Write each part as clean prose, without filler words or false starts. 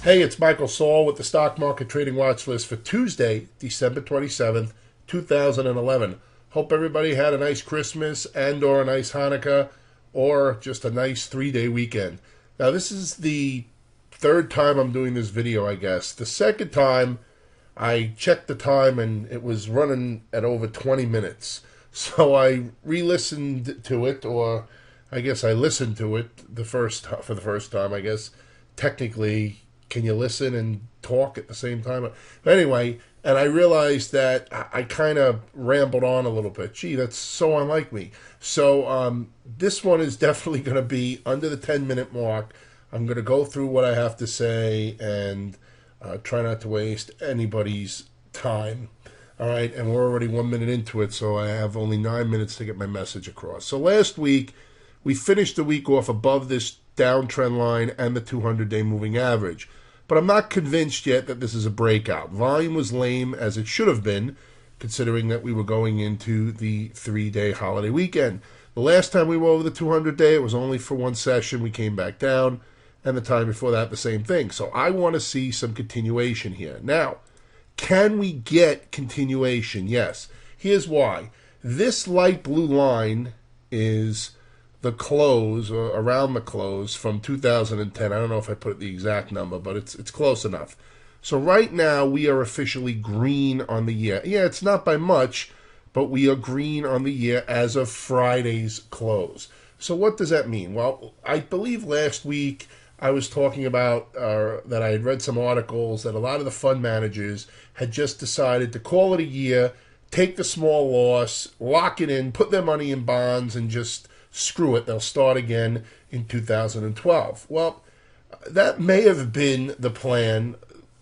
Hey, it's Michael Saul with the Stock Market Trading Watch List for Tuesday, December 27th, 2011. Hope everybody had a nice Christmas and or a nice Hanukkah or just a nice 3-day weekend. Now, this is the third time I'm doing this video, I guess. The second time, I checked the time and it was running at over 20 minutes. So I re-listened to it, or I guess I listened to it for the first time, I guess. Technically, can you listen and talk at the same time? But anyway, and I realized that I kind of rambled on a little bit. Gee, that's so unlike me. So this one is definitely going to be under the 10-minute mark. I'm going to go through what I have to say and try not to waste anybody's time. All right, and we're already 1 minute into it, so I have only 9 minutes to get my message across. So last week, we finished the week off above this downtrend line and the 200-day moving average. But I'm not convinced yet that this is a breakout. Volume was lame, as it should have been, considering that we were going into the 3-day holiday weekend. The last time we were over the 200-day, it was only for one session. We came back down, and the time before that, the same thing. So I want to see some continuation here. Now, can we get continuation? Yes. Here's why. This light blue line is the close, or around the close, from 2010. I don't know if I put the exact number, but it's close enough. So right now, we are officially green on the year. Yeah, it's not by much, but we are green on the year as of Friday's close. So what does that mean? Well, I believe last week I was talking about that I had read some articles that a lot of the fund managers had just decided to call it a year, take the small loss, lock it in, put their money in bonds, and just screw it, they'll start again in 2012. Well, that may have been the plan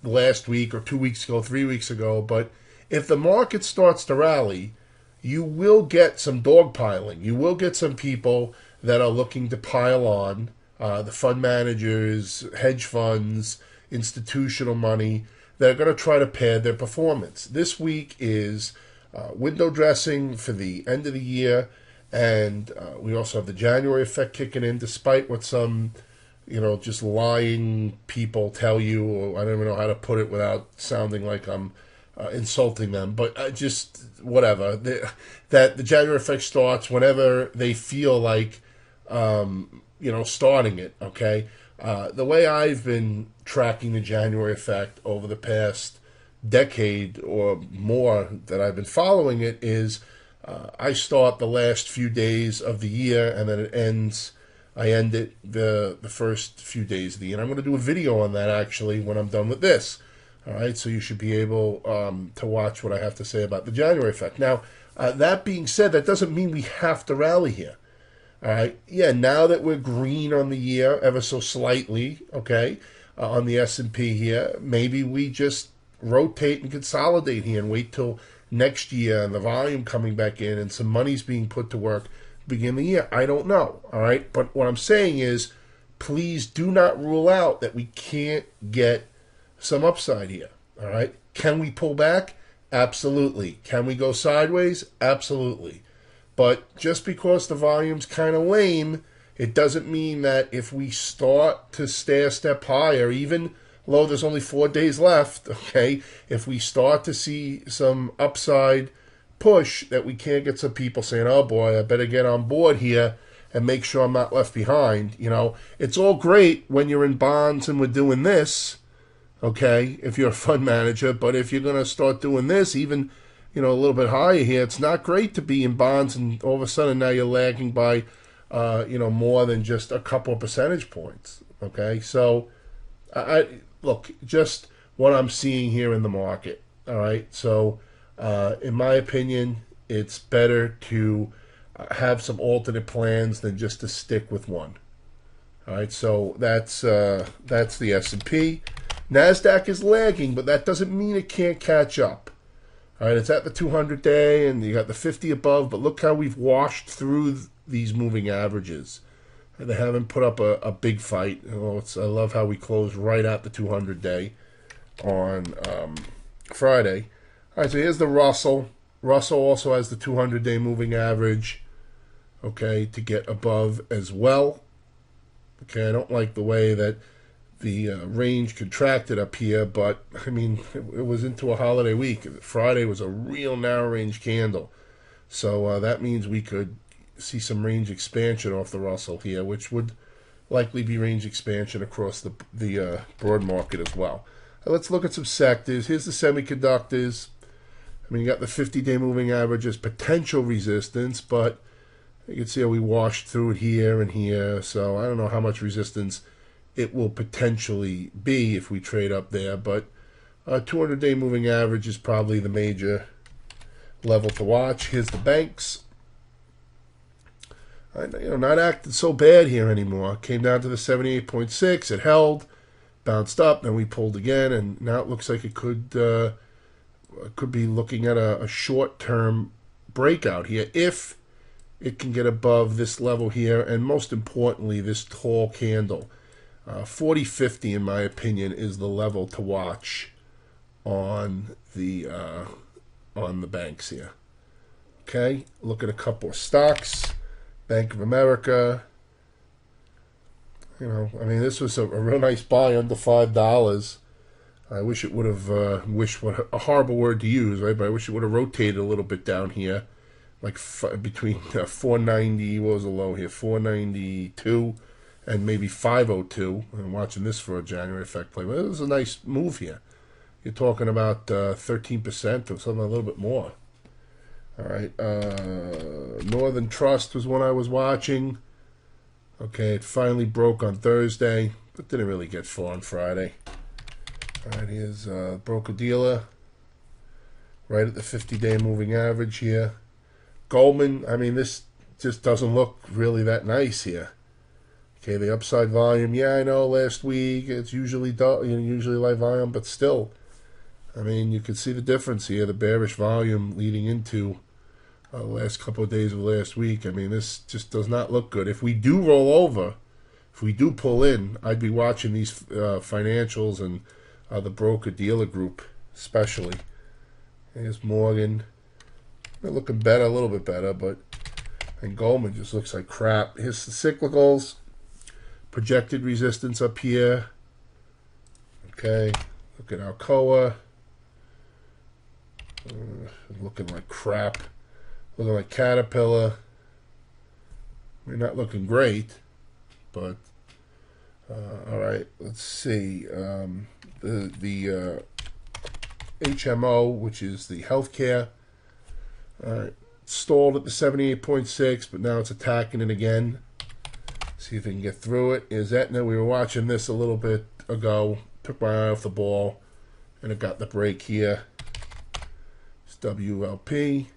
last week or 2 weeks ago, 3 weeks ago, but if the market starts to rally, you will get some dogpiling. You will get some people that are looking to pile on, the fund managers, hedge funds, institutional money, that are going to try to pad their performance. This week is window dressing for the end of the year. And we also have the January effect kicking in, despite what some, just lying people tell you, or I don't even know how to put it without sounding like I'm insulting them. But just whatever. That the January effect starts whenever they feel like, starting it, okay? The way I've been tracking the January effect over the past decade or more that I've been following it is, I start the last few days of the year, and then it ends. I end it the first few days of the year. And I'm going to do a video on that, actually, when I'm done with this. All right, so you should be able to watch what I have to say about the January effect. Now, that being said, that doesn't mean we have to rally here. All right, yeah, now that we're green on the year, ever so slightly, okay, on the S&P here, maybe we just rotate and consolidate here and wait till next year and the volume coming back in and some money's being put to work begin the year. I don't know, all right? But what I'm saying is, please do not rule out that we can't get some upside here, all right? Can we pull back? Absolutely. Can we go sideways? Absolutely. But just because the volume's kind of lame, it doesn't mean that if we start to stay a step higher, even though there's only 4 days left, okay, if we start to see some upside push, that we can't get some people saying, oh boy, I better get on board here and make sure I'm not left behind. It's all great when you're in bonds and we're doing this, okay, if you're a fund manager, but if you're going to start doing this, even, a little bit higher here, it's not great to be in bonds and all of a sudden now you're lagging by, more than just a couple of percentage points, okay? So, look, just what I'm seeing here in the market, all right? So, in my opinion, it's better to have some alternate plans than just to stick with one. All right, so that's the S&P. NASDAQ is lagging, but that doesn't mean it can't catch up. All right, it's at the 200-day, and you got the 50 above, but look how we've washed through these moving averages. They haven't put up a big fight. I love how we closed right at the 200-day on Friday. All right, so here's the Russell. Russell also has the 200-day moving average, okay, to get above as well. Okay, I don't like the way that range contracted up here, but I mean, it was into a holiday week. Friday was a real narrow range candle. So that means we could see some range expansion off the Russell here, which would likely be range expansion across the broad market as well. Let's look at some sectors. Here's the semiconductors. I mean, you got the 50-day moving average as potential resistance, but you can see how we washed through it here and here. So I don't know how much resistance it will potentially be if we trade up there, but 200-day moving average is probably the major level to watch. Here's the banks. Not acting so bad here anymore. Came down to the 78.6. It held, bounced up, then we pulled again, and now it looks like it could be looking at a short-term breakout here if it can get above this level here, and most importantly, this tall candle. 40.50, in my opinion, is the level to watch on the banks here. Okay, look at a couple of stocks. Bank of America. I mean, this was a real nice buy under $5. I wish it would have, what a horrible word to use, right? But I wish it would have rotated a little bit down here, like between 490, what was the low here? 492 and maybe 502. I'm watching this for a January effect play. But it was a nice move here. You're talking about 13% or something a little bit more. All right, Northern Trust was one I was watching. Okay, it finally broke on Thursday, but didn't really get far on Friday. All right, here's broker-dealer, right at the 50-day moving average here. Goldman, I mean, this just doesn't look really that nice here. Okay, the upside volume, yeah, I know last week it's usually light volume, but still, I mean, you can see the difference here, the bearish volume leading into the last couple of days of last week. I mean, this just does not look good. If we do roll over, if we do pull in, I'd be watching these financials and the broker-dealer group especially. Here's Morgan. They're looking better, a little bit better, and Goldman just looks like crap. Here's the cyclicals. Projected resistance up here. Okay, look at Alcoa. Looking like crap. Looking like Caterpillar. We're not looking great, but all right. Let's see. The HMO, which is the healthcare, stalled at the 78.6, but now it's attacking it again. See if we can get through it. Is Aetna? We were watching this a little bit ago. Took my eye off the ball, and it got the break here. It's WLP.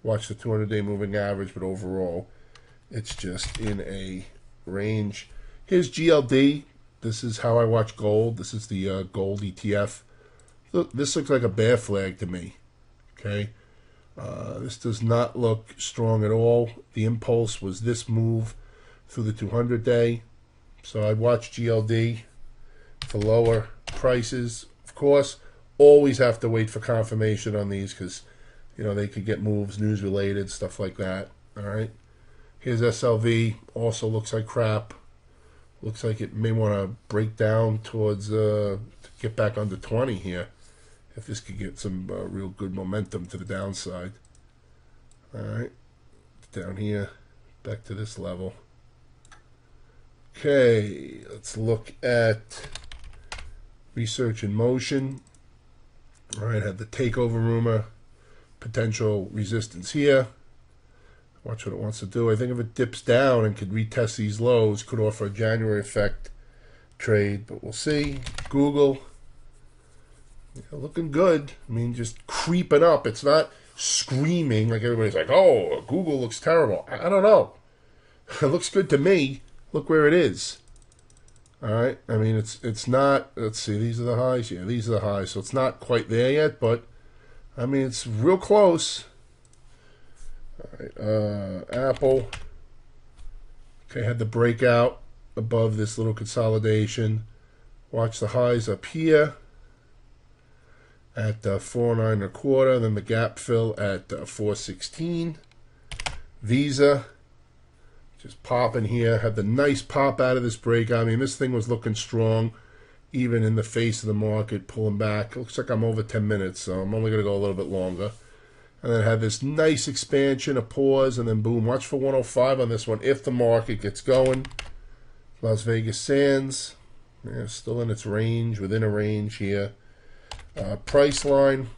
Watch the 200-day moving average, but overall, it's just in a range. Here's GLD. This is how I watch gold. This is the gold ETF. Look, this looks like a bear flag to me. Okay, this does not look strong at all. The impulse was this move through the 200-day. So I'd watch GLD for lower prices. Of course, always have to wait for confirmation on these because they could get moves, news related, stuff like that. All right. Here's SLV. Also looks like crap. Looks like it may want to break down towards to get back under 20 here. If this could get some real good momentum to the downside. All right. Down here. Back to this level. Okay. Let's look at Research in Motion. All right. Had the takeover rumor. Potential resistance here. Watch what it wants to do. I think if it dips down and could retest these lows, could offer a January effect trade, but we'll see. Google, looking good. I mean, just creeping up. It's not screaming like everybody's like, oh, Google looks terrible. I don't know. It looks good to me. Look where it is. All right. I mean, it's not. Let's see. These are the highs. Yeah, these are the highs. So it's not quite there yet, but I mean, it's real close. All right, Apple. Okay, had the breakout above this little consolidation. Watch the highs up here at 4.925. Then the gap fill at 4.16. Visa just popping here. Had the nice pop out of this breakout. I mean, this thing was looking strong. even in the face of the market, pulling back. Looks like I'm over 10 minutes, so I'm only going to go a little bit longer. And then have this nice expansion, a pause, and then boom. Watch for 105 on this one if the market gets going. Las Vegas Sands, yeah, still in its range, within a range here. Price line.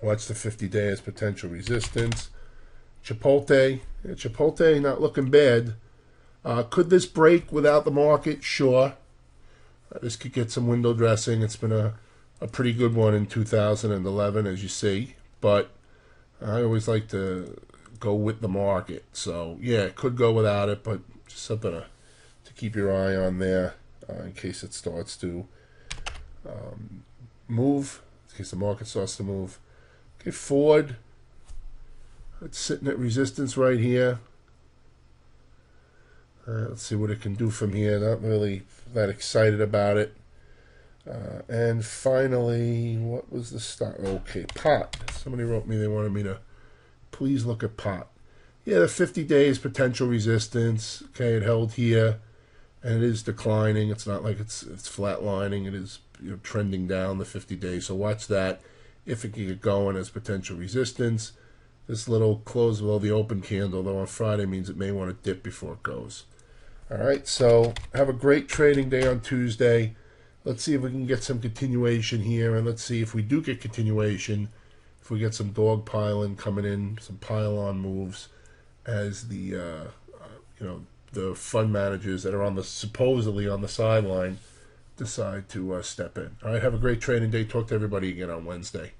Watch the 50-day as potential resistance. Chipotle. Yeah, Chipotle not looking bad. Could this break without the market? Sure. This could get some window dressing. It's been a pretty good one in 2011, as you see. But I always like to go with the market. So, yeah, it could go without it, but just something to keep your eye on there in case it starts to move, in case the market starts to move. Okay, Ford. It's sitting at resistance right here. Let's see what it can do from here. Not really that excited about it. And finally, what was the stock? Okay, pot. Somebody wrote me they wanted me to please look at pot. Yeah, the 50 days potential resistance. Okay, it held here, and it is declining. It's not like it's flatlining. It is trending down the 50 days. So watch that if it can get going as potential resistance. This little close below the open candle, though, on Friday means it may want to dip before it goes. All right, so have a great trading day on Tuesday. Let's see if we can get some continuation here, and let's see if we do get continuation, if we get some dog piling coming in, some pile-on moves, as the the fund managers that are supposedly on the sideline decide to step in. All right, have a great trading day. Talk to everybody again on Wednesday.